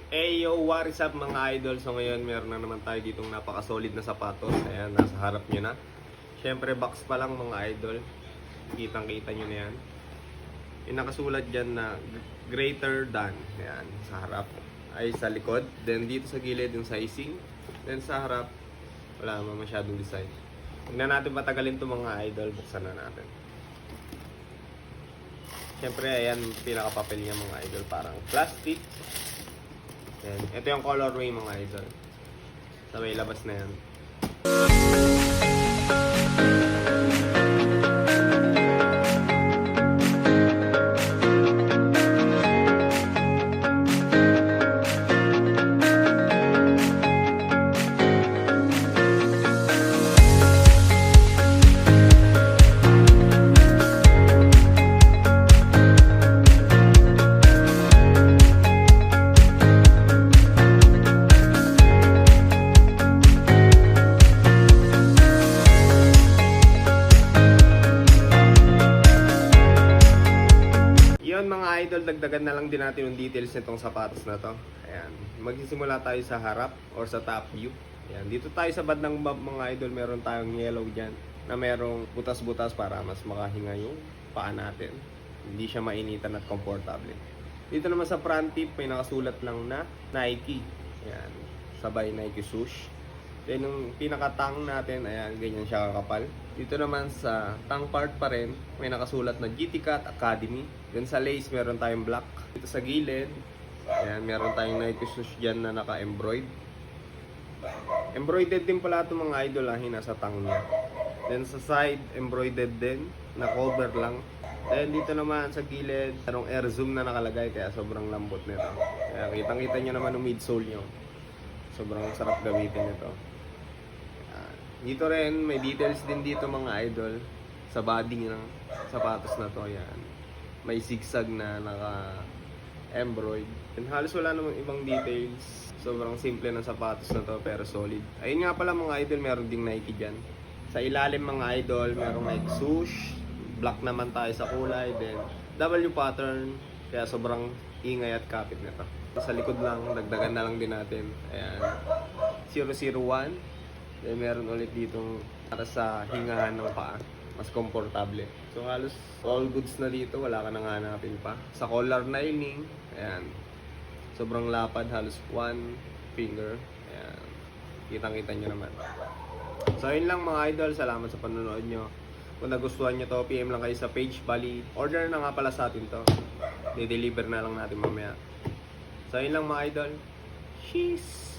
Hey yo, what is up mga idol? So ngayon meron na naman tayo ditong napaka-solid na sapatos. Ayan, nasa harap nyo na. Syempre box pa lang mga idol. Kitang-kita nyo na yan. Yung nakasulat dyan na greater than. Ayan, sa harap. Ay sa likod. Then dito sa gilid yung sizing. Then sa harap, wala naman masyadong design. Huwag na natin patagalin to mga idol. Buksan na natin. Syempre ayan, pinaka-papel niya mga idol. Parang plastic. Yan. Ito yung colorway mga idol. Sa may labas na yan. Mga idol, dagdagan na lang din natin yung details nitong sapatos na to. Ayan. Magsisimula tayo sa harap or sa top view. Ayan. Dito tayo sa bandang mga idol, meron tayong yellow dyan na merong butas-butas para mas makahinga yung paa natin. Hindi siya mainitan at komportable. Dito naman sa front tip, may nakasulat lang na Nike. Ayan. Sabay Nike swoosh. Then yung pinaka-tang natin, ayan, ganyan siya kakapal. Dito naman sa tang part pa rin, may nakasulat na GT Cat Academy. Then sa lace, meron tayong black. Dito sa gilid, ayan, meron tayong Nike swoosh dyan na naka-embroid. Embroidered din pala ito mga idol, nasa tang niya. Then sa side, embroidered din, na cover lang. Then dito naman sa gilid, merong air zoom na nakalagay, kaya sobrang lambot nito. Kaya kitang-kita nyo naman yung midsole nyo. Sobrang sarap gamitin ito. Dito rin, may details din dito mga idol sa body ng sapatos na to. Yan. May zigzag na naka-embroid. And halos wala namang ibang details. Sobrang simple ng sapatos na to pero solid. Ayun nga pala mga idol, meron ding Nike dyan. Sa ilalim mga idol, merong Nike swoosh. Black naman tayo sa kulay. Then W pattern. Kaya sobrang ingay at kapit nito. Sa likod lang, dagdagan na lang din natin. Ayan. 001. Then meron ulit ditong para sa hingahan ng paa. Mas komportable. So halos all goods na dito. Wala ka nang hanapin pa. Sa collar lining. Ayan. Sobrang lapad. Halos one finger. Ayan. Kitang-kita nyo naman. So yun lang mga idol. Salamat sa panonood nyo. Kung nagustuhan nyo to, PM lang kayo sa page. Bali, order na nga pala sa atin to. De-deliver na lang natin mamaya. So yun lang mga idol. Cheese!